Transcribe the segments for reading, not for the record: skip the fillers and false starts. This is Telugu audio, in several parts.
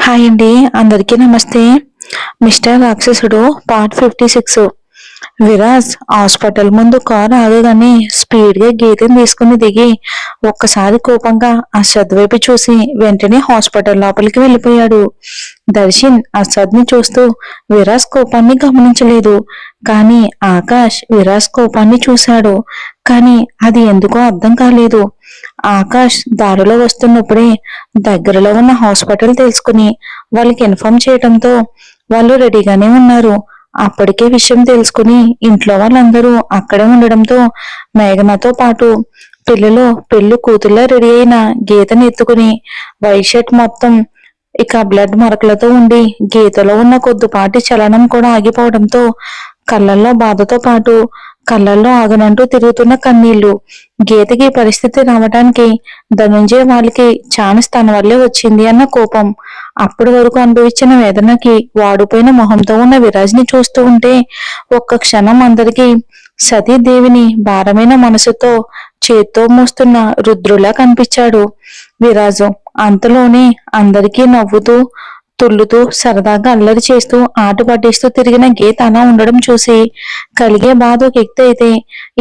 హాయ్ అండి, అందరికీ నమస్తే. మిస్టర్ రాక్షసుడు పార్ట్ 56. విరాజ్ హాస్పిటల్ ముందు కారు ఆగగానే స్పీడ్ గా గీతను తీసుకుని దిగి ఒక్కసారి కోపంగా అసద్ వైపు చూసి వెంటనే హాస్పిటల్ లోపలికి వెళ్ళిపోయాడు. దర్శన్ అసద్ ని చూస్తూ విరాజ్ కోపాన్ని గమనించలేదు. కానీ ఆకాష్ విరాజ్ కోపాన్ని చూశాడు. కానీ అది ఎందుకో అర్థం కాలేదు. ఆకాష్ దారిలో వస్తున్నప్పుడే దగ్గరలో ఉన్న హాస్పిటల్ తెలుసుకుని వాళ్ళకి ఇన్ఫార్మ్ చేయడంతో వాళ్ళు రెడీగానే ఉన్నారు. అప్పటికే విషయం తెలుసుకుని ఇంట్లో వాళ్ళందరూ అక్కడే ఉండడంతో మేఘనతో పాటు పిల్లలు పెళ్లి కూతుర్లా రెడీ అయిన గీతని ఎత్తుకుని వైట్ షర్ట్ మొత్తం ఇక బ్లడ్ మరకలతో ఉండి గీతలో ఉన్న కొద్దిపాటి చలనం కూడా ఆగిపోవడంతో కళ్ళల్లో బాధతో పాటు కళ్ళల్లో ఆగనంటూ తిరుగుతున్న కన్నీళ్లు. గీతకి పరిస్థితి రావడానికి ధనుంజయ వాళ్ళకి ఛాన్స్ తన వల్లే వచ్చింది అన్న కోపం. అప్పటి వరకు అనుభవించిన వేదనకి వాడిపోయిన మొహంతో ఉన్న విరాజ్ ని చూస్తూ ఉంటే ఒక్క క్షణం అందరికీ సతీదేవిని భారమైన మనసుతో చేత్తో మోస్తున్న రుద్రులా కనిపించాడు విరాజు. అంతలోనే అందరికీ నవ్వుతూ తుళ్ళుతూ సరదాగా అల్లరి చేస్తూ ఆట పట్టిస్తూ తిరిగిన గీత అలా ఉండడం చూసి కలిగే బాధ ఒక ఎక్తి అయితే,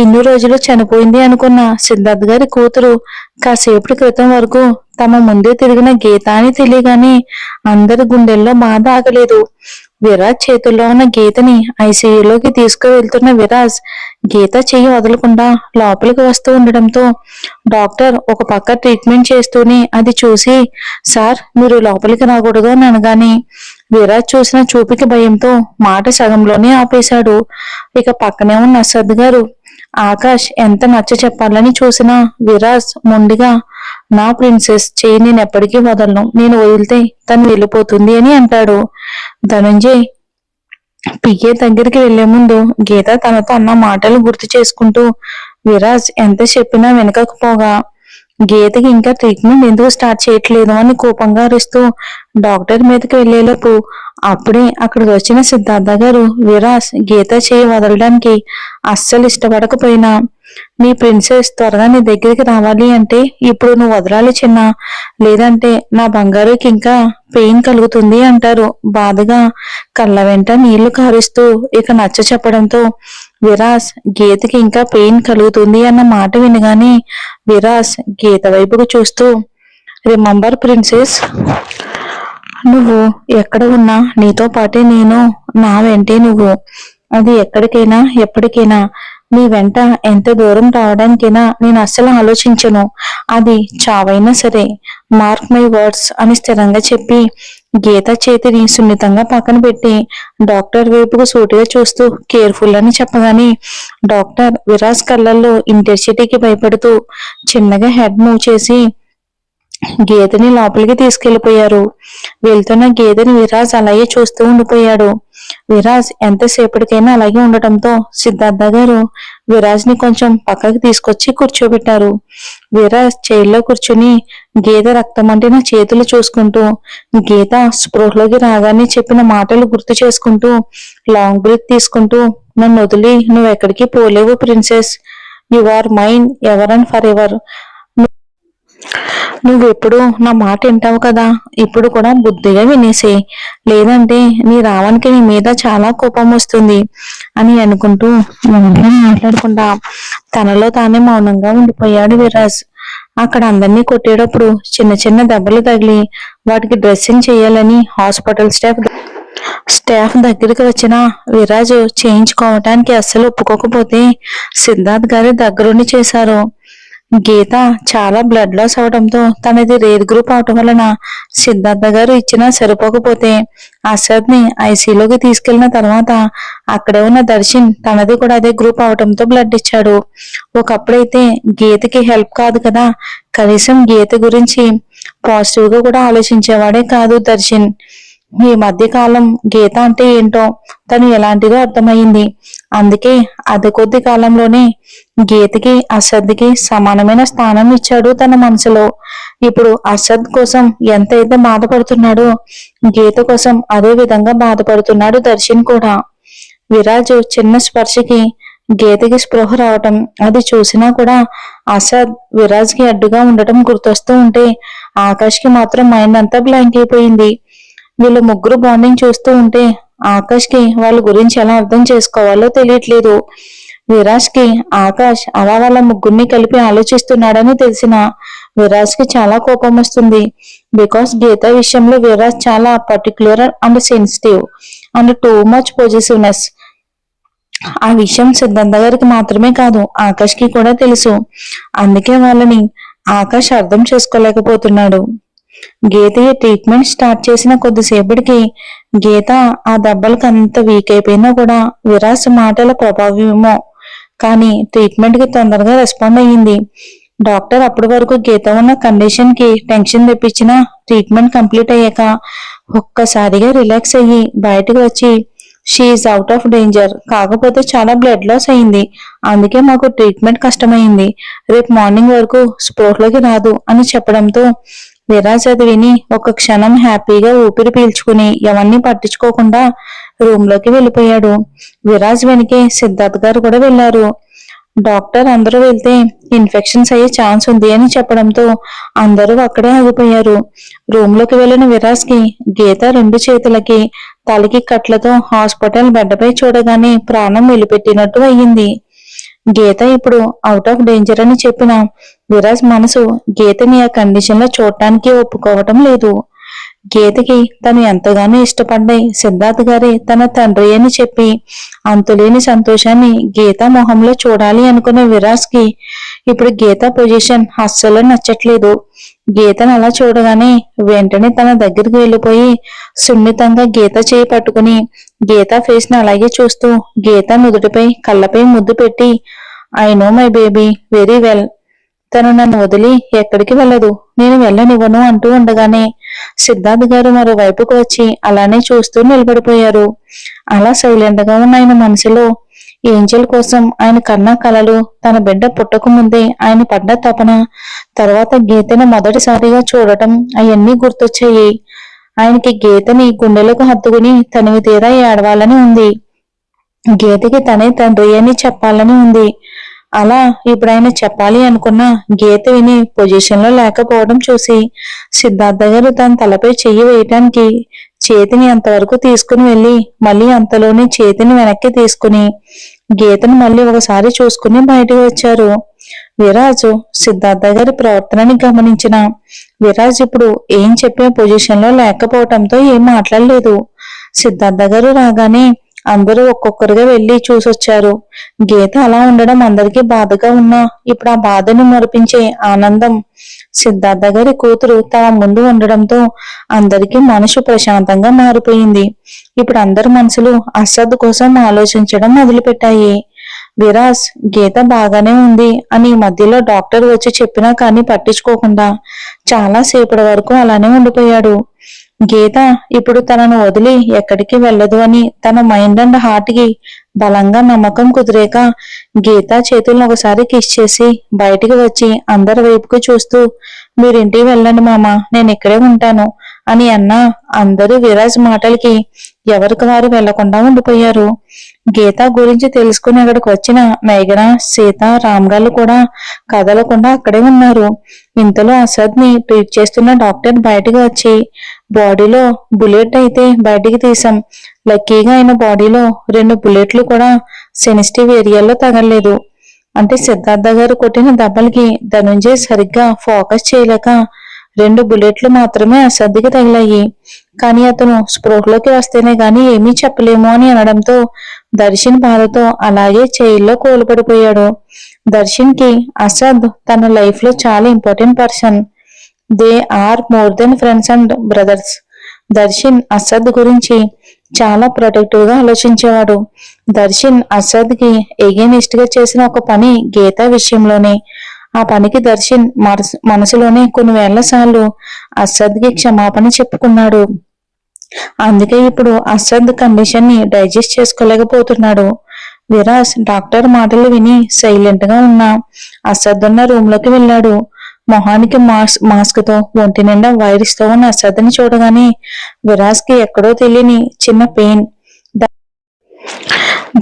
ఇన్ని రోజులు చనిపోయింది అనుకున్న సిద్ధార్థ్ గారి కూతురు కాసేపటి క్రితం వరకు తమ ముందే తిరిగిన గీత అని తెలియగానే అందరి గుండెల్లో బాధ ఆగలేదు. విరాజ్ చేతుల్లో ఉన్న గీతని ఐసీయూలోకి తీసుకువెళ్తున్న విరాజ్ గీత చెయ్యి వదలకుండా లోపలికి వస్తూ ఉండడంతో డాక్టర్ ఒక పక్క ట్రీట్మెంట్ చేస్తూనే అది చూసి, సార్ మీరు లోపలికి రాకూడదు అని అనగానే విరాజ్ చూసిన చూపుకి భయంతో మాట సగంలోనే ఆపేశాడు. ఇక పక్కనే ఉన్న అసద్ గారు ఆకాష్ ఎంత నచ్చ చెప్పాలని చూసినా విరాజ్ మొండిగా, నా ప్రిన్సెస్ చెయ్యి నేను ఎప్పటికీ వదలను, నేను వదిలితే తను వెళ్ళిపోతుంది అని అంటాడు. ధనుంజయ్ పిఏ దగ్గరికి వెళ్లే ముందు గీత తనతో అన్న మాటలు గుర్తు చేసుకుంటూ విరాజ్ ఎంత చెప్పినా వెనకకపోగా గీతకి ఇంకా ట్రీట్మెంట్ ఎందుకు స్టార్ట్ చేయట్లేదు అని కోపంగా అరుస్తూ డాక్టర్ మీదకి వెళ్లేలోపు అప్పుడే అక్కడికి వచ్చిన సిద్ధార్థ గారు విరాజ్ గీత చేయి వదలడానికి అస్సలు ఇష్టపడకపోయినా, నీ ప్రిన్సెస్ త్వరగా నీ దగ్గరికి రావాలి అంటే ఇప్పుడు నువ్వు వదలాలి చిన్న, లేదంటే నా బంగారుకి ఇంకా పెయిన్ కలుగుతుంది అంటారు బాధగా కళ్ళ వెంట నీళ్లు కారుస్తూ. ఇక నచ్చ చెప్పడంతో విరాజ్ గీతకి ఇంకా పెయిన్ కలుగుతుంది అన్న మాట వినగానే విరాజ్ గీత వైపుకు చూస్తూ, రిమెంబర్ ప్రిన్సెస్, నువ్వు ఎక్కడ ఉన్నా నీతో పాటే నేను, నా వెంటే నువ్వు. అది ఎక్కడికైనా ఎప్పటికైనా నీ వెంట ఎంత దూరం రావడానికైనా నేను అస్సలు ఆలోచించను. అది చావైనా సరే, మార్క్ మై వర్డ్స్ అని స్థిరంగా చెప్పి గీత చేతిని సున్నితంగా పక్కన పెట్టి డాక్టర్ వైపుకు సూటిగా చూస్తూ కేర్ఫుల్ అని చెప్పగానే డాక్టర్ విరాజ్ కళ్ళల్లో ఇంటెన్సిటీకి భయపడుతూ చిన్నగా హెడ్ మూవ్ చేసి గీతని లోపలికి తీసుకెళ్లిపోయారు. వెళ్తున్న గీతని విరాజ్ అలాగే చూస్తూ ఉండిపోయాడు. విరాజ్ ఎంతసేపటికైనా అలాగే ఉండటంతో సిద్ధార్థ గారు విరాజ్ ని కొంచెం పక్కకి తీసుకొచ్చి కూర్చోబెట్టారు. విరాజ్ చైర్లో కూర్చుని గీత రక్తమంటిన చేతులు చూసుకుంటూ గీత స్పృహలోకి రాగానే చెప్పిన మాటలు గుర్తు చేసుకుంటూ లాంగ్ బ్రీత్ తీసుకుంటూ, నన్ను వదిలి నువ్వు ఎక్కడికి పోలేవు princess, you are mine ever and forever. నువ్వెప్పుడు నా మాట వింటావు కదా, ఇప్పుడు కూడా బుద్ధిగా వినేసే, లేదంటే నీ రావణ్కి నీ మీద చాలా కోపం వస్తుంది అని అనుకుంటూ మాట్లాడకుండా తనలో తానే మౌనంగా ఉండిపోయాడు విరాజ్. అక్కడ అందరినీ కొట్టేటప్పుడు చిన్న చిన్న దెబ్బలు తగిలి వాటికి డ్రెస్సింగ్ చేయాలని హాస్పిటల్ స్టాఫ్ దగ్గరికి వచ్చిన విరాజు చేయించుకోవటానికి అస్సలు ఒప్పుకోకపోతే సిద్ధార్థ్ గారి దగ్గరుండి చేశారు. గీత చాలా బ్లడ్ లాస్ అవడంతో తనది రేర్ గ్రూప్ అవటం వలన సిద్ధార్థ గారు ఇచ్చినా సరిపోకపోతే అసద్ ని ఐసీలోకి తీసుకెళ్లిన తర్వాత అక్కడే ఉన్న దర్శన్ తనది కూడా అదే గ్రూప్ అవటంతో బ్లడ్ ఇచ్చాడు. ఒకప్పుడైతే గీతకి హెల్ప్ కాదు కదా, కనీసం గీత గురించి పాజిటివ్ గా కూడా ఆలోచించేవాడే కాదు దర్శన్. ఈ మధ్య కాలం గీత అంటే ఏంటో తను ఎలాంటిదో అర్థమైంది. అందుకే అతి కొద్ది కాలంలోనే గీతకి అసద్కి సమానమైన స్థానం ఇచ్చాడు తన మనసులో. ఇప్పుడు అసద్ కోసం ఎంతైతే బాధపడుతున్నాడో గీత కోసం అదే విధంగా బాధపడుతున్నాడు దర్శన్ కూడా. విరాజు చిన్న స్పర్శకి గీతకి స్పృహ రావటం అది చూసినా కూడా అసద్ విరాజ్ కి అడ్డుగా ఉండటం గుర్తొస్తూ ఉంటే ఆకాష్ కి మాత్రం మైండ్ అంతా బ్లాంక్ అయిపోయింది. వీళ్ళ ముగ్గురు బాండింగ్ చూస్తూ ఉంటే ఆకాష్కి వాళ్ళ గురించి ఎలా అర్థం చేసుకోవాలో తెలియట్లేదు. విరాజ్కి ఆకాష్ అలా వాళ్ళ ముగ్గురిని కలిపి ఆలోచిస్తున్నాడని తెలిసిన విరాజ్కి చాలా కోపం వస్తుంది. బికాస్ గీత విషయంలో విరాజ్ చాలా particular and sensitive and too much positiveness. ఆ విషయం సిద్ధార్థ గారికి మాత్రమే కాదు ఆకాష్కి కూడా తెలుసు. అందుకే వాళ్ళని ఆకాష్ అర్థం చేసుకోలేకపోతున్నాడు. గీత ట్రీట్మెంట్ స్టార్ట్ చేసిన కొద్దిసేపటికి గీత ఆ దెబ్బలకు అంత వీక్ అయిపోయినా కూడా విరాజ్ మాటల ప్రభావమేమో కానీ ట్రీట్మెంట్ కి తొందరగా రెస్పాండ్ అయ్యింది. డాక్టర్ అప్పటి వరకు గీత ఉన్న కండిషన్ కి టెన్షన్ తెప్పించిన ట్రీట్మెంట్ కంప్లీట్ అయ్యాక ఒక్కసారిగా రిలాక్స్ అయ్యి బయటకు వచ్చి షీఈ్ అవుట్ ఆఫ్ డేంజర్, కాకపోతే చాలా బ్లడ్ లాస్ అయింది, అందుకే మాకు ట్రీట్మెంట్ కష్టమైంది, రేపు మార్నింగ్ వరకు స్పోర్ట్లోకి రాదు అని చెప్పడంతో విరాజ్ అది విని ఒక క్షణం హ్యాపీగా ఊపిరి పీల్చుకుని ఎవరిని పట్టించుకోకుండా రూమ్ లోకి వెళ్ళిపోయాడు. విరాజ్ వెనకే సిద్ధార్థ్ గారు కూడా వెళ్లారు. డాక్టర్ అందరూ వెళ్తే ఇన్ఫెక్షన్స్ అయ్యే ఛాన్స్ ఉంది అని చెప్పడంతో అందరూ అక్కడే ఆగిపోయారు. రూమ్ లోకి వెళ్లిన విరాజ్ కి గీత రెండు చేతులకి తలకి కట్లతో హాస్పిటల్ బెడ్పై చూడగానే ప్రాణం వెలిపెట్టినట్టు అయ్యింది. గీత ఇప్పుడు అవుట్ ఆఫ్ డేంజర్ అని చెప్పిన విరాజ్ మనసు గీతని ఆ కండిషన్ లో చూడటానికి ఒప్పుకోవటం లేదు. గీతకి తను ఎంతగానో ఇష్టపడ్డాయి సిద్ధార్థ్ గారి తన తండ్రి అని చెప్పి అంతులేని సంతోషాన్ని గీత మొహంలో చూడాలి అనుకునే విరాజ్ కి ఇప్పుడు గీత పొజిషన్ అస్సలు నచ్చట్లేదు. గీతను అలా చూడగానే వెంటనే తన దగ్గరికి వెళ్ళిపోయి సున్నితంగా గీత చేయి పట్టుకుని గీత ఫేస్ ని అలాగే చూస్తూ గీత నుదుటిపై కళ్ళపై ముద్దు పెట్టి I know my baby very well, తను నన్ను వదిలి ఎక్కడికి వెళ్ళదు, నేను వెళ్ళనివ్వను అంటూ ఉండగానే సిద్ధార్థ్ గారు మరోవైపుకు వచ్చి అలానే చూస్తూ నిలబడిపోయారు. అలా సైలెంట్ గా ఉన్న ఆయన మనసులో ఏంజల్ కోసం ఆయన కన్న కలలు, తన బిడ్డ పుట్టక ముందే ఆయన పడ్డ తపన, తర్వాత గీతను మొదటిసారిగా చూడటం అవన్నీ గుర్తొచ్చాయి. ఆయనకి గీతని గుండెలకు హత్తుకుని తనివి తీరా ఏడవాలని ఉంది. గీతకి తనే తండ్రి అని చెప్పాలని ఉంది. అలా ఇప్పుడు ఆయన చెప్పాలి అనుకున్న గీత విని పొజిషన్ లో లేకపోవడం చూసి సిద్ధార్థ గారు తన తలపై చెయ్యి వేయటానికి చేతిని అంతవరకు తీసుకుని వెళ్లి మళ్ళీ అంతలోనే చేతిని వెనక్కి తీసుకుని గీతను మళ్ళీ ఒకసారి చూసుకుని బయటకు వచ్చారు. విరాజు సిద్ధార్థ గారి ప్రవర్తనని గమనించిన విరాజ్ ఇప్పుడు ఏం చెప్పే పొజిషన్ లో లేకపోవటంతో ఏం మాట్లాడలేదు. సిద్ధార్థ గారు రాగానే అందరూ ఒక్కొక్కరుగా వెళ్లి చూసొచ్చారు. గీత అలా ఉండడం అందరికీ బాధగా ఉన్నా ఇప్పుడు ఆ బాధను మరిపించే ఆనందం సిద్ధార్థ గారి కూతురు తన ముందు ఉండడంతో అందరికీ మనసు ప్రశాంతంగా మారిపోయింది. ఇప్పుడు అందరి మనసులు అసద్ కోసం ఆలోచించడం మొదలుపెట్టాయి. విరాజ్ గీత బాగానే ఉంది అని మధ్యలో డాక్టర్ వచ్చి చెప్పినా కానీ పట్టించుకోకుండా చాలా సేపటి వరకు అలానే ఉండిపోయాడు. గీత ఇప్పుడు తనను వదిలి ఎక్కడికి వెళ్ళదు అని తన మైండ్ అండ్ హార్ట్ కి బలంగా నమ్మకం కుదిరేక గీత చేతులను ఒకసారి కిస్ చేసి బయటికి వచ్చి అందరి వైపుకు చూస్తూ మీరింటికి వెళ్ళండి మామ, నేను ఇక్కడే ఉంటాను అని అన్నా అందరూ విరాజ్ మాటలకి ఎవరికి వారు వెళ్లకుండా ఉండిపోయారు. గీత గురించి తెలుసుకుని అక్కడికి వచ్చిన మేఘన, సీత, రామ్గాళ్ళు కూడా కదలకుండా అక్కడే ఉన్నారు. ఇంతలో అసద్ ని ట్రీట్ చేస్తున్న డాక్టర్ బయటకు వచ్చి బాడీలో బుల్లెట్ అయితే బయటికి తీసాం, లక్కీగా ఆయన బాడీలో 2 బుల్లెట్లు కూడా సెన్సిటివ్ ఏరియాలో తగలలేదు. అంటే సిద్ధార్థ గారు కొట్టిన దెబ్బలకి ధనుంజయ్ సరిగ్గా ఫోకస్ చేయలేక 2 బుల్లెట్లు మాత్రమే అసద్కి తగిలాయి. కానీ అతను స్పృహలోకి వస్తేనే గాని ఏమీ చెప్పలేము అని అనడంతో దర్శన్ బాధతో అలాగే చైర్లో కూలపడిపోయాడు. దర్శన్ కి అసద్ తన లైఫ్ లో చాలా important person. They are more than friends and brothers. Darshan Asad గురించి చాలా ప్రొటెక్టివ్ గా ఆలోచించేవాడు. దర్శన్ అసద్ కి ఎగెనిస్ట్ గా చేసిన ఒక పని గీత విషయంలోనే. ఆ పనికి దర్శన్ మనసులోనే కొన్ని వేల సార్లు అసద్ కి క్షమాపణ చెప్పుకున్నాడు. అందుకే ఇప్పుడు అసద్ కండిషన్ ని డైజెస్ట్ చేసుకోలేకపోతున్నాడు. విరాజ్ డాక్టర్ మాటలు విని సైలెంట్ గా ఉన్న అసద్ ఉన్న రూమ్ లోకి వెళ్ళాడు. మొహానికి మాస్క్ తో ఒంటి నిండా వైరస్ తో ఉన్న అసద్ ని చూడగానే విరాజ్ కి ఎక్కడో తెలియని చిన్న పెయిన్.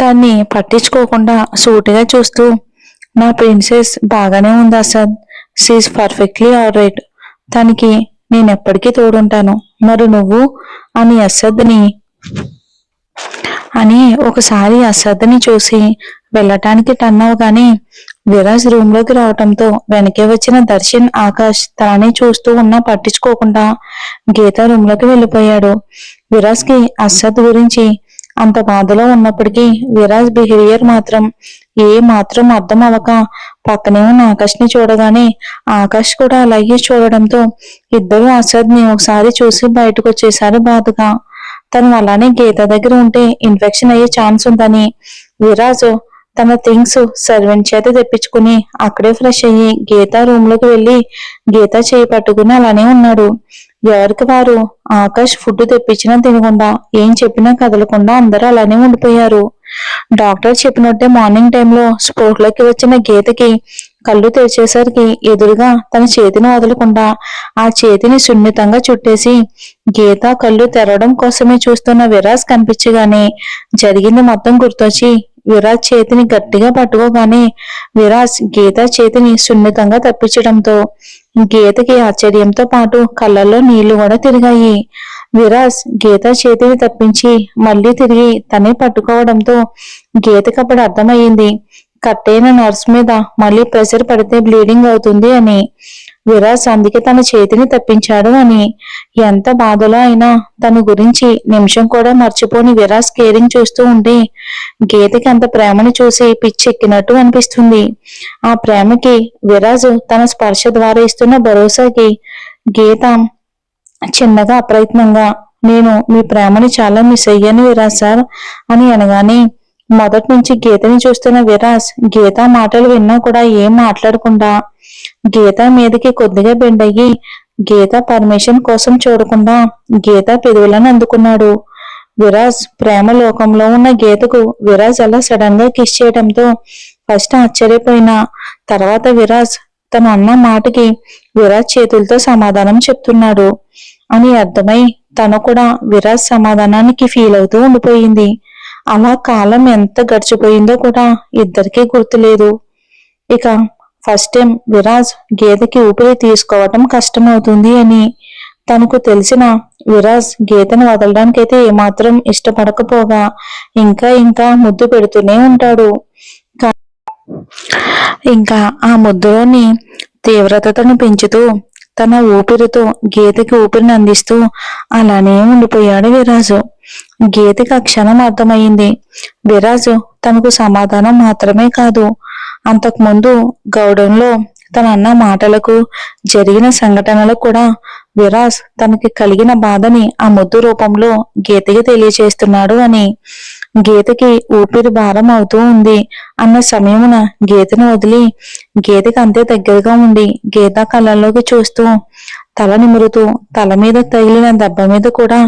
దాన్ని పట్టించుకోకుండా సూటిగా చూస్తూ నా ప్రిన్సెస్ బాగానే ఉంది Asad, she's perfectly all right, తనకి నేనెప్పటికీ తోడుంటాను. మరి నువ్వు అని అసద్ని అని ఒకసారి అసద్ని చూసి వెళ్ళటానికి టర్న్ అవగానే విరాజ్ రూమ్ లోకి రావటంతో వెనకే వచ్చిన దర్శన్ ఆకాష్ తనని చూస్తూ ఉన్నా పట్టించుకోకుండా గీత రూమ్ లోకి వెళ్ళిపోయాడు. విరాజ్ కి అసద్ గురించి అంత బాధలో ఉన్నప్పటికీ విరాజ్ బిహేవియర్ మాత్రం ఏ మాత్రం అర్థం అవ్వక పక్కనే ఉన్న ఆకాష్ ని చూడగానే ఆకాష్ కూడా అలాగే చూడడంతో ఇద్దరు అసద్ ని ఒకసారి చూసి బయటకు వచ్చేసారు బాధగా. తను అలానే గీత దగ్గర ఉంటే ఇన్ఫెక్షన్ అయ్యే ఛాన్స్ ఉందని విరాజ్ తన థింగ్స్ సర్వెంట్ చేత తెప్పించుకుని అక్కడే ఫ్రెష్ అయ్యి గీత రూమ్ లోకి వెళ్లి గీత చేయి పట్టుకుని అలానే ఉన్నాడు. ఎవరికి వారు ఆకాష్ ఫుడ్ తెప్పించినా తినకుండా ఏం చెప్పినా కదలకుండా అందరూ అలానే ఉండిపోయారు. డాక్టర్ చెప్పినట్టే మార్నింగ్ టైంలో స్పోర్ట్లోకి వచ్చిన గీతకి కళ్ళు తెరిచేసరికి ఎదురుగా తన చేతిని వదలకుండా ఆ చేతిని సున్నితంగా చుట్టేసి గీత కళ్ళు తెరవడం కోసమే చూస్తున్న విరాజ్ కనిపించగానే జరిగింది మొత్తం గుర్తొచ్చి విరాజ్ చేతిని గట్టిగా పట్టుకోగానే విరాజ్ గీత చేతిని సున్నితంగా తప్పించడంతో గీతకి ఆశ్చర్యంతో పాటు కళ్ళల్లో నీళ్లు కూడా తిరిగాయి. విరాజ్ గీత చేతిని తప్పించి మళ్ళీ తిరిగి తనే పట్టుకోవడంతో గీతకి అప్పుడు అర్థమయ్యింది కట్టైన నర్స్ మీద మళ్ళీ ప్రెషర్ పడితే బ్లీడింగ్ అవుతుంది అని. విరాజ్ అందుకే తన చేతిని తప్పించాడు అని. ఎంత బాధలో అయినా తన గురించి నిమిషం కూడా మర్చిపోని విరాజ్ కేరింగ్ చూస్తూ ఉంటే గీతకి అంత ప్రేమని చూసి పిచ్చెక్కినట్టు అనిపిస్తుంది. ఆ ప్రేమకి విరాజ్ తన స్పర్శ ద్వారా ఇస్తున్న భరోసాకి గీత చిన్నగా అప్రయత్నంగా నేను మీ ప్రేమని చాలా మిస్ అయ్యాను విరాజ్ సార్ అని అనగానే మొదటి నుంచి గీతని చూస్తున్న విరాజ్ గీత మాటలు విన్నా కూడా ఏం మాట్లాడకుండా గీత మీదకి కొద్దిగా బెండ్ అయ్యి గీత పర్మిషన్ కోసం చూడకుండా గీత పెదవులను అందుకున్నాడు. విరాజ్ ప్రేమ లోకంలో ఉన్న గీతకు విరాజ్ అలా సడన్ గా కిస్ చేయడంతో ఫస్ట్ ఆశ్చర్యపోయినా తర్వాత విరాజ్ తను అన్న మాటకి విరాజ్ చేతులతో సమాధానం చెప్తున్నాడు అని అర్థమై తను కూడా విరాజ్ సమాధానానికి ఫీల్ అవుతూ ఉండిపోయింది. అలా కాలం ఎంత గడిచిపోయిందో కూడా ఇద్దరికీ గుర్తులేదు. ఇక ఫస్ట్ టైం విరాజ్ గీతకి ఊపిరి తీసుకోవటం కష్టమవుతుంది అని తనకు తెలిసిన విరాజ్ గీతను వదలడానికైతే ఏమాత్రం ఇష్టపడకపోగా ఇంకా ఇంకా ముద్దు పెడుతూనే ఉంటాడు. ఇంకా ఆ ముద్దులోని తీవ్రతను పెంచుతూ తన ఊపిరితో గీతకి ఊపిరిని అందిస్తూ అలానే ఉండిపోయాడు విరాజు. గీతకి ఆ క్షణం అర్థమైంది విరాజు తనకు సమాధానం మాత్రమే కాదు, అంతకుముందు గౌడంలో తన అన్న మాటలకు జరిగిన సంఘటనలకు కూడా విరాజ్ తనకి కలిగిన బాధని ఆ ముద్దు రూపంలో గీతకి తెలియచేస్తున్నాడు అని. గీతకి ఊపిరి భారం అవుతూ ఉంది అన్న సమయమున గీతను వదిలి గీతకి అంతే దగ్గరగా ఉండి గీత కళ్ళల్లోకి చూస్తూ తల నిమురుతూ తల మీద తగిలిన దెబ్బ మీద కూడా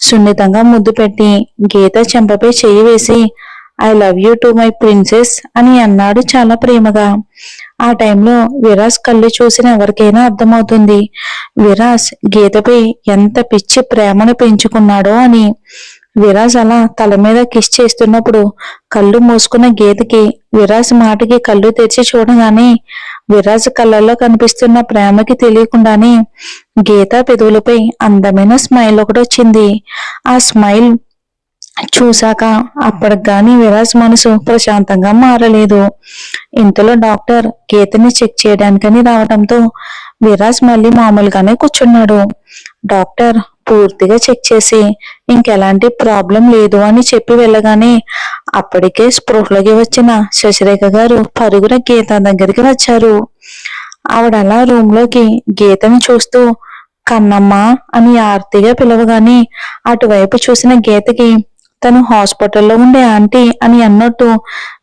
సున్నితంగా ముద్దు పెట్టి గీత చెంపపై చెయ్యి వేసి I love you to my princess అని అన్నాడు చాలా ప్రేమగా. ఆ టైంలో విరాజ్ కళ్ళు చూసిన ఎవరికైనా అర్థమవుతుంది విరాజ్ గీతపై ఎంత పిచ్చి ప్రేమను పెంచుకున్నాడో అని. విరాజ్ అలా తల మీద కిస్ చేస్తున్నప్పుడు కళ్ళు మూసుకున్న గీతకి విరాజ్ మాటకి కళ్ళు తెరిచి చూడగానే విరాజ్ కళ్ళల్లో కనిపిస్తున్న ప్రేమకి తెలియకుండానే గీత పెదవులపై అందమైన స్మైల్ ఒకటి వచ్చింది. ఆ స్మైల్ చూశాక అప్పటికి గాని విరాజ్ మనసు ప్రశాంతంగా మారలేదు. ఇంతలో డాక్టర్ గీతని చెక్ చేయడానికని రావడంతో విరాజ్ మళ్ళీ మామూలుగానే కూర్చున్నాడు. డాక్టర్ పూర్తిగా చెక్ చేసి ఇంకెలాంటి ప్రాబ్లం లేదు అని చెప్పి వెళ్ళగానే అప్పటికే స్పృహలోకి వచ్చిన శశిరేఖ గారు పరుగున గీత దగ్గరికి వచ్చారు. ఆవిడ అలా రూమ్ లోకి గీతని చూస్తూ కన్నమ్మ అని ఆర్తిగా పిలవగానే అటువైపు చూసిన గీతకి తను హాస్పిటల్లో ఉండే ఆంటీ అని అన్నట్టు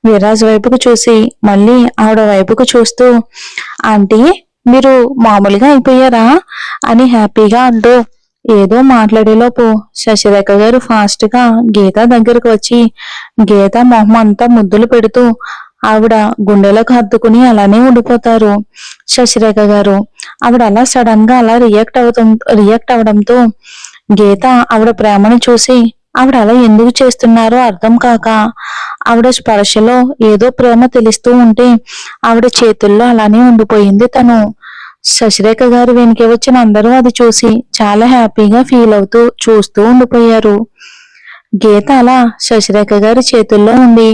విరాజ్ వైపుకు చూసి మళ్ళీ ఆవిడ వైపుకు చూస్తూ ఆంటీ మీరు మామూలుగా అయిపోయారా అని హ్యాపీగా అంటూ ఏదో మాట్లాడేలోపు శశిరేఖ గారు ఫాస్ట్ గా గీత దగ్గరకు వచ్చి గీత మొహం అంతా ముద్దులు పెడుతూ ఆవిడ గుండెలకు హత్తుకుని అలానే ఉండిపోతారు శశిరేఖ గారు. ఆవిడ అలా సడన్ గా అలా రియాక్ట్ అవడంతో గీత ఆవిడ ప్రేమను చూసి ఆవిడ అలా ఎందుకు చేస్తున్నారో అర్థం కాక ఆవిడ స్పర్శలో ఏదో ప్రేమ తెలుస్తూ ఉంటే ఆవిడ చేతుల్లో అలానే ఉండిపోయింది తను. శశిరేఖ గారు వెనుక వచ్చిన అందరూ అది చూసి చాలా హ్యాపీగా ఫీల్ అవుతూ చూస్తూ ఉండిపోయారు. గీత అలా శశిరేఖ గారి చేతుల్లో ఉంది.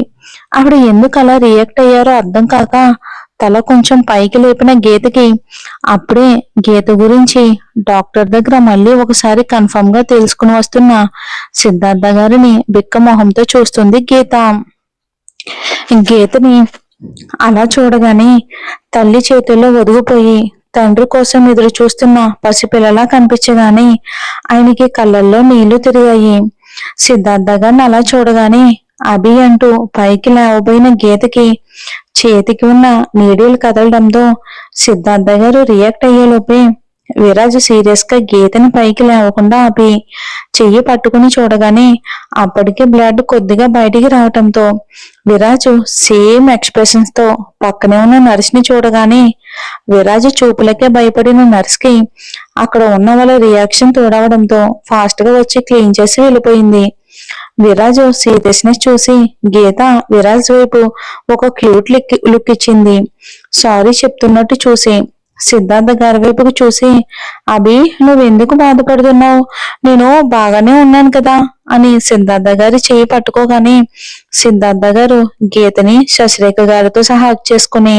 ఆవిడ ఎందుకు అలా రియాక్ట్ అయ్యారో అర్థం కాక తల కొంచెం పైకి లేపిన గీతకి అప్పుడే గీత గురించి డాక్టర్ దగ్గర మళ్ళీ ఒకసారి కన్ఫర్మ్ గా తెలుసుకుని వస్తున్న సిద్ధార్థ గారిని బిక్క మొహంతో చూస్తుంది గీత. గీతని అలా చూడగానే తల్లి చేతుల్లో ఒదిగిపోయి తండ్రి కోసం ఎదురు చూస్తున్న పసిపిల్లలా కనిపించగానే ఆయనకి కళ్ళల్లో నీళ్లు తిరిగాయి. సిద్ధార్థ గారిని అలా చూడగానే అభి అంటూ పైకి లేవబోయిన గీతకి చేతికి ఉన్న నీడీలు కదలడంతో సిద్ధార్థ గారు రియాక్ట్ అయ్యేలోపే విరాజ్ సీరియస్ గా గీతని పైకి లేవకుండా ఆపి చెయ్యి పట్టుకుని చూడగానే అప్పటికే బ్లడ్ కొద్దిగా బయటికి రావటంతో విరాజు సేమ్ ఎక్స్ప్రెషన్స్ తో పక్కనే ఉన్న నర్స్ ని చూడగానే విరాజు చూపులకే భయపడిన నర్స్ కి అక్కడ ఉన్న వాళ్ళ రియాక్షన్ తోడవడంతో ఫాస్ట్ గా వచ్చి క్లీన్ చేసి వెళ్ళిపోయింది. విరాజు సీరియస్నెస్ చూసి గీత విరాజ్ వైపు ఒక క్యూట్ లుక్ ఇచ్చింది. సారీ చెప్తున్నట్టు చూసి సిద్ధార్థ గారి వైపుకు చూసి అభి నువ్వెందుకు బాధపడుతున్నావు, నేను బాగానే ఉన్నాను కదా అని సిద్ధార్థ గారి చేయి పట్టుకోగానే సిద్ధార్థ గారు గీతని శశిరేఖ గారితో సహా హక్ చేసుకుని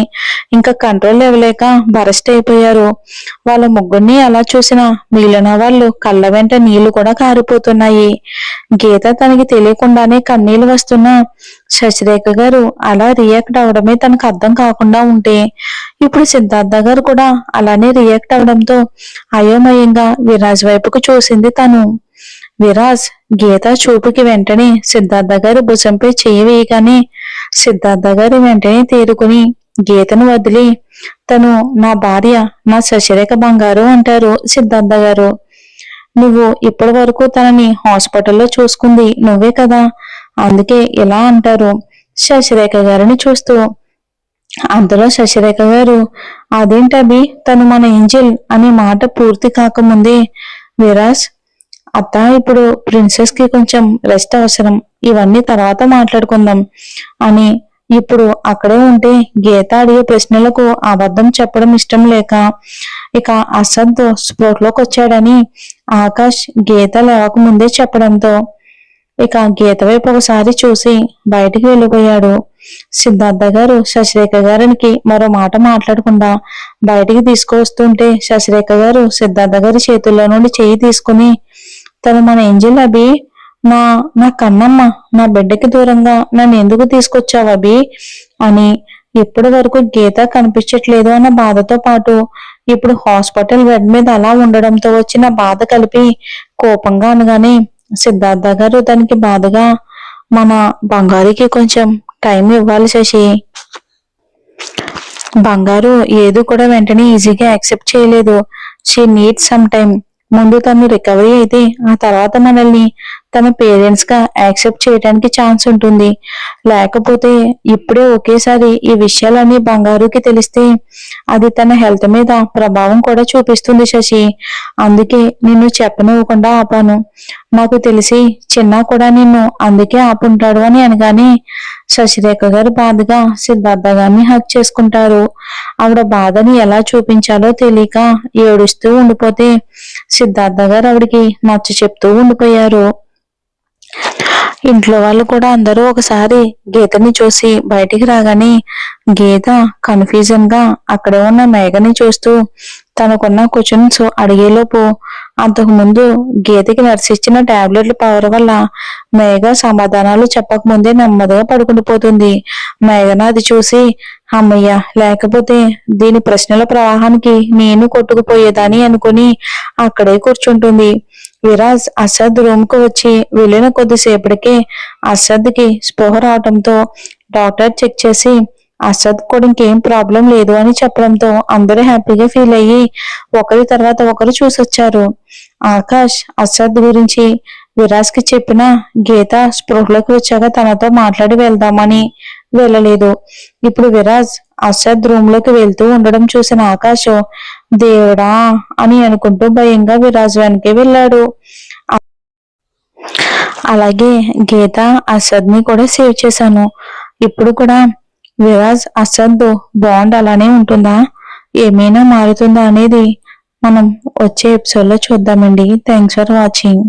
ఇంకా కంట్రోల్ ఇవ్వలేక బరస్ట్ అయిపోయారు. వాళ్ళ ముగ్గురిని అలా చూసిన మిగిలిన వాళ్ళు కళ్ళ వెంట నీళ్లు కూడా కారిపోతున్నాయి. గీత తనకి తెలియకుండానే కన్నీళ్లు వస్తున్నా శశిరేఖ గారు అలా రియాక్ట్ అవడమే తనకు అర్థం కాకుండా ఉంటే ఇప్పుడు సిద్ధార్థ గారు కూడా అలానే రియాక్ట్ అవడంతో అయోమయంగా విరాజ్ వైపుకు చూసింది తను. విరాజ్ గీత చూపుకి వెంటనే సిద్ధార్థ గారి భుజంపై చేయి వేయగానే సిద్ధార్థ గారి వెంటనే తేరుకుని గీతను వదిలి తను నా భార్య, నా శశిరేఖ బంగారు అంటారు సిద్ధార్థ గారు. నువ్వు ఇప్పటి వరకు తనని హాస్పిటల్లో చూసుకుంది నువ్వే కదా, అందుకే ఇలా అంటారు శశిరేఖ గారిని చూస్తూ. అంతలో శశిరేఖ గారు అదేంటబి తను మన ఏంజెల్ అనే మాట పూర్తి కాకముందే విరాజ్ అత్త ఇప్పుడు ప్రిన్సెస్ కి కొంచెం రెస్ట్ అవసరం, ఇవన్నీ తర్వాత మాట్లాడుకుందాం అని ఇప్పుడు అక్కడే ఉంటే గీత అడిగే ప్రశ్నలకు అబద్ధం చెప్పడం ఇష్టం లేక ఇక అసద్ స్పోర్ట్లోకి వచ్చాడని ఆకాష్ గీత లేవక ముందే చెప్పడంతో ఇక గీత వైపు ఒకసారి చూసి బయటికి వెళ్ళిపోయాడు. సిద్ధార్థ గారు శశిరేఖ గారికి మరో మాట మాట్లాడకుండా బయటికి తీసుకువస్తుంటే శశిరేఖ గారు సిద్ధార్థ గారి చేతుల్లో నుండి చేయి తీసుకుని తను మన ఏంజెల్ అభి, నా నా కన్నమ్మ, నా బిడ్డకి దూరంగా నన్ను ఎందుకు తీసుకొచ్చావు అభి అని ఇప్పటి వరకు గీత కనిపించట్లేదు అన్న బాధతో పాటు ఇప్పుడు హాస్పిటల్ బెడ్ మీద అలా ఉండడంతో వచ్చిన బాధ కలిపి కోపంగా అనగానే సిద్ధార్థ గారు దానికి బాధగా మన బంగారుకి కొంచెం టైం ఇవ్వాలి శశి. బంగారు ఏది కూడా వెంటనే ఈజీగా యాక్సెప్ట్ చేయలేదు. She needs some time. ముందు తను రికవరీ అయితే ఆ తర్వాత మనల్ని తన పేరెంట్స్ గా యాక్సెప్ట్ చేయడానికి ఛాన్స్ ఉంటుంది. లేకపోతే ఇప్పుడే ఒకేసారి ఈ విషయాలన్నీ బంగారుకి తెలిస్తే అది తన హెల్త్ మీద ప్రభావం కూడా చూపిస్తుంది శశి. అందుకే నిన్ను చెప్పనివ్వకుండా ఆపాను. నాకు తెలిసి చిన్న కూడా నిన్ను అందుకే ఆపుంటాడు అని అనగానే శశిరేఖ గారు బాధగా సిద్ధార్థ గారిని హక్ చేసుకుంటారు. ఆవిడ బాధని ఎలా చూపించాలో తెలియక ఏడుస్తూ ఉండిపోతే సిద్ధార్థ గారు ఆవిడికి నచ్చ చెప్తూ ఉండిపోయారు. ఇంట్లో వాళ్ళు కూడా అందరూ ఒకసారి గీతని చూసి బయటికి రాగానే గీత కన్ఫ్యూజన్ గా అక్కడే ఉన్న మేఘని చూస్తూ తనకున్న క్వశ్చన్స్ అడిగేలోపు అంతకు ముందు గీతకి నర్స్ ఇచ్చిన టాబ్లెట్ల పవర్ వల్ల మేఘ సమాధానాలు చెప్పకముందే నెమ్మదిగా పడుకుండిపోతుంది. మేఘన అది చూసి అమ్మయ్య, లేకపోతే దీని ప్రశ్నల ప్రవాహానికి నేను కొట్టుకుపోయేదాని అనుకుని అక్కడే కూర్చుంటుంది. విరాజ్ అసద్ రూమ్ కు వచ్చి వెళ్ళిన కొద్దిసేపటికే అసద్ కి స్పృహ రావడంతో డాక్టర్ చెక్ చేసి అసద్ కూడా ఇంకేం ప్రాబ్లం లేదు అని చెప్పడంతో అందరూ హ్యాపీగా ఫీల్ అయ్యి ఒకరి తర్వాత ఒకరు చూసొచ్చారు. ఆకాష్ అసద్ గురించి విరాజ్ కి చెప్పిన గీత స్పృహలోకి వచ్చాక తనతో మాట్లాడి వెళ్దామని వెళ్ళలేదు. ఇప్పుడు విరాజ్ అసద్ రూమ్ లోకి వెళ్తూ ఉండడం చూసిన ఆకాష్ దేవుడా అని అనుకుంటూ భయంగా విరాజ్ వెనకే వెళ్ళాడు. అలాగే గీత అసద్ ని కూడా సేవ్ చేశాను. ఇప్పుడు కూడా విరాజ్ అసద్ బాండ్ అలానే ఉంటుందా ఏమైనా మారుతుందా అనేది మనం వచ్చే ఎపిసోడ్లో చూద్దామండి. Thanks for watching.